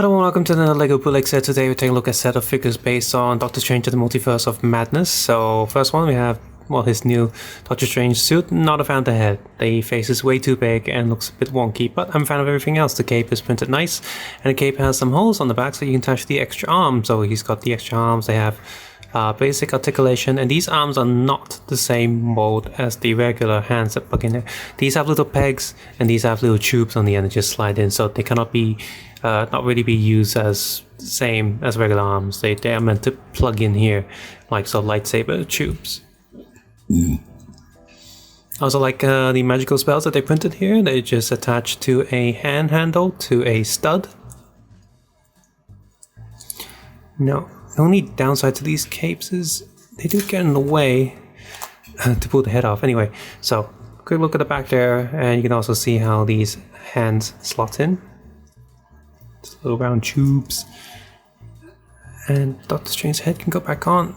Hello and welcome to another LEGO Bootleg set. Today we're taking a look at a set of figures based on Doctor Strange and the Multiverse of Madness. So first one we have, well, his new Doctor Strange suit. Not a fan of the head. The face is way too big and looks a bit wonky, but I'm a fan of everything else. The cape is printed nice, and the cape has some holes on the back so you can attach the extra arms. So he's got the extra arms, they have basic articulation, and these arms are not the same mold as the regular hands that plug in there. These have little pegs and these have little tubes on the end that just slide in, so they cannot be not really be used as same as regular arms. They are meant to plug in here like so lightsaber tubes. I also like the magical spells that they printed here. They just attach to a hand handle to a stud. No. The only downside to these capes is they do get in the way to pull the head off. Anyway, so quick look at the back there, and you can also see how these hands slot in. Just little round tubes. And Doctor Strange's head can go back on.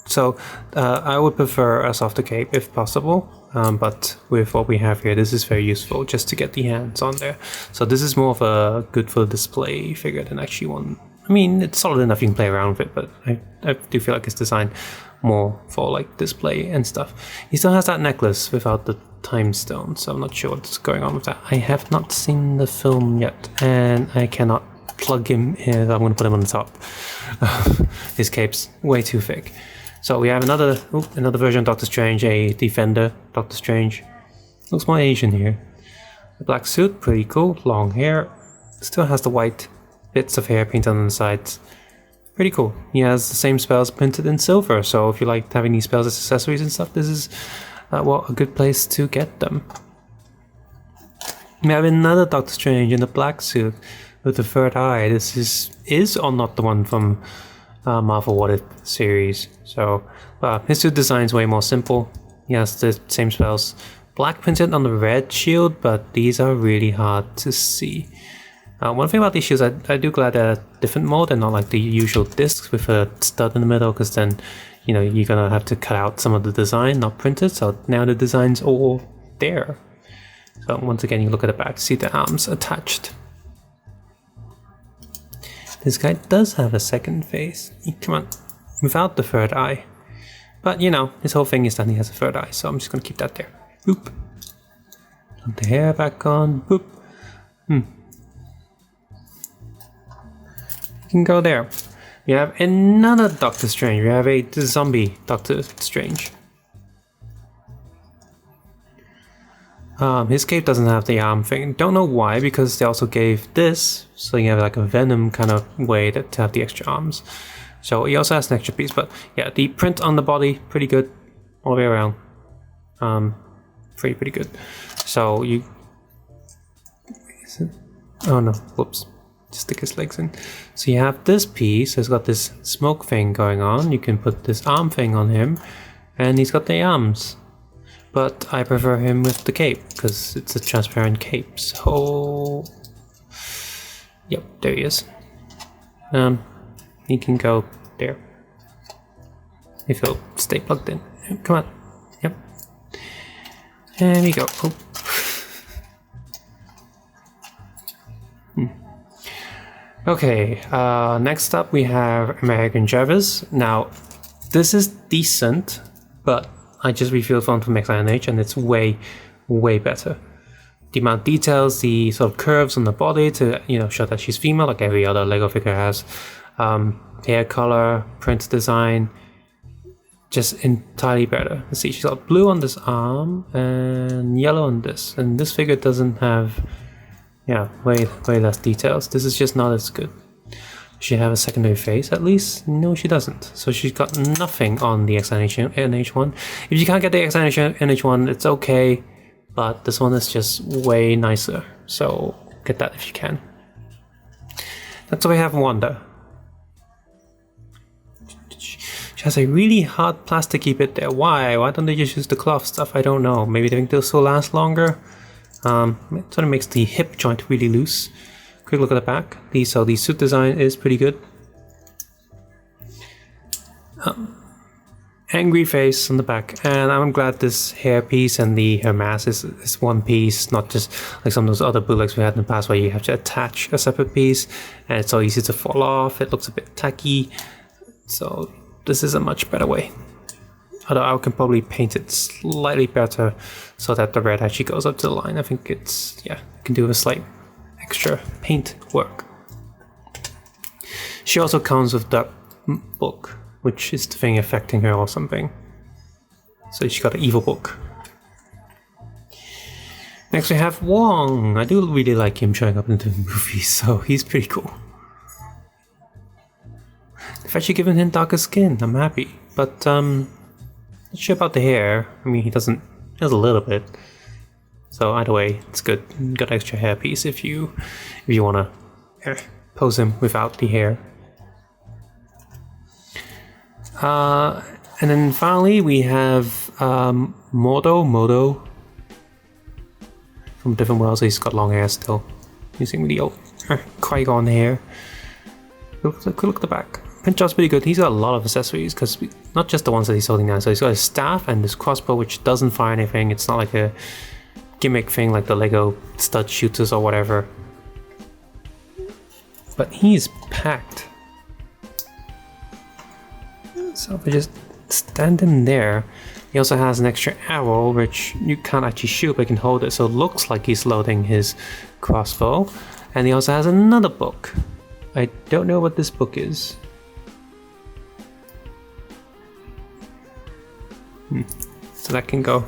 So I would prefer a softer cape if possible, but with what we have here, this is very useful just to get the hands on there. So this is more of a good for display figure than actually one. I mean, it's solid enough you can play around with it, but I do feel like it's designed more for like display and stuff. He still has that necklace without the time stone, so I'm not sure what's going on with that. I have not seen the film yet, and I cannot plug him in. I'm going to put him on the top. His cape's way too thick. So we have another version of Doctor Strange, a Defender Doctor Strange. Looks more Asian here. The black suit, pretty cool. Long hair. Still has the white bits of hair painted on the sides. Pretty cool. He has the same spells printed in silver, so if you like having these spells as accessories and stuff, this is well, a good place to get them. We have another Doctor Strange in the black suit with the third eye. This is or not the one from Marvel What If series. So his suit design is way more simple. He has the same spells. Black printed on the red shield, but these are really hard to see. One thing about these shields, I do glad they're different mode and not like the usual discs with a stud in the middle, because then, you know, you're gonna have to cut out some of the design, not printed. So now the design's all there. So once again, you look at the back, see the arms attached. This guy does have a second face. Come on, without the third eye. But you know, his whole thing is that he has a third eye, so I'm just gonna keep that there. Boop. Put the hair back on. Boop. Can go there. We have another Doctor Strange. We have a zombie Doctor Strange. His cape doesn't have the arm thing. Don't know why, because they also gave this, so you have like a Venom kind of way to have the extra arms. So he also has an extra piece, but yeah, the print on the body, pretty good all the way around. Pretty good. So you... Oh no, whoops. Stick his legs in. So you have this piece, it's got this smoke thing going on. You can put this arm thing on him, and he's got the arms. But I prefer him with the cape, because it's a transparent cape. So, yep, there he is. He can go there. If he'll stay plugged in. Come on. Yep. And we go. Oh. Okay, next up we have American Jarvis. Now, this is decent, but I just refilled one from XINH and it's way better. The amount of details, the sort of curves on the body to, you know, show that she's female, like every other LEGO figure has. Hair color, print design, just entirely better. Let's see, she's got blue on this arm and yellow on this. And this figure doesn't have... yeah, way less details. This is just not as good. Does she have a secondary face at least? No, she doesn't. So she's got nothing on the XINH one. If you can't get the XINH one, it's okay, but this one is just way nicer. So get that if you can. Next up we have Wanda. She has a really hard plasticky bit there. Why? Why don't they just use the cloth stuff? I don't know. Maybe they think they'll still last longer. It sort of makes the hip joint really loose. Quick look at the back. So the suit design is pretty good. angry face on the back, and I'm glad this hairpiece and the hair mask is one piece, not just like some of those other bootlegs we had in the past where you have to attach a separate piece and it's so easy to fall off. It looks a bit tacky, so this is a much better way. Although I can probably paint it slightly better so that the red actually goes up to the line. I think it's, yeah, you can do a slight extra paint work. She also comes with that book, which is the thing affecting her or something. So she got an evil book. Next we have Wong. I do really like him showing up in the movies, so he's pretty cool. They've actually given him darker skin, I'm happy. But not sure about the hair. I mean, he has a little bit. So either way, it's good. You got extra hair piece if you wanna pose him without the hair. And then finally we have Modo from different worlds. He's got long hair still, using the old Qui-Gon hair. Look at the back. Print job's pretty good. He's got a lot of accessories, because not just the ones that he's holding now. So he's got his staff and this crossbow, which doesn't fire anything. It's not like a gimmick thing like the Lego stud shooters or whatever. But he's packed. So if I just stand in there, he also has an extra arrow, which you can't actually shoot, but you can hold it, so it looks like he's loading his crossbow. And he also has another book. I don't know what this book is. So that can go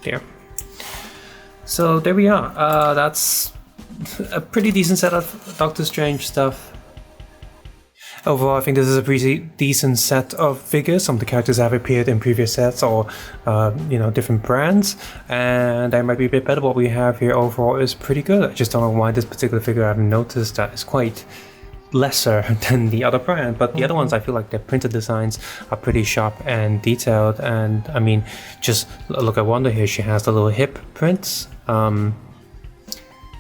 there. So there we are. That's a pretty decent set of Doctor Strange stuff. Overall, I think this is a pretty decent set of figures. Some of the characters have appeared in previous sets or, different brands. And they might be a bit better. What we have here overall is pretty good. I just don't know why this particular figure I haven't noticed that is quite lesser than the other brand. But the other ones, I feel like their printed designs are pretty sharp and detailed. And I mean, just look at Wanda here. She has the little hip prints.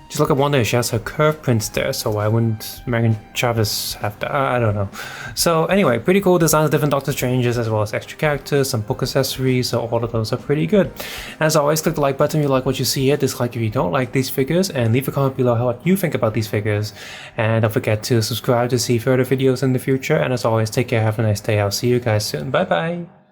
Just look at Wanda, she has her curve prints there, so why wouldn't Megan Chavez have that? I don't know. So anyway, pretty cool designs of different Doctor Stranges, as well as extra characters, some book accessories, so all of those are pretty good. As always, click the like button if you like what you see here, dislike if you don't like these figures, and leave a comment below what you think about these figures. And don't forget to subscribe to see further videos in the future, and as always, take care, have a nice day, I'll see you guys soon, bye bye!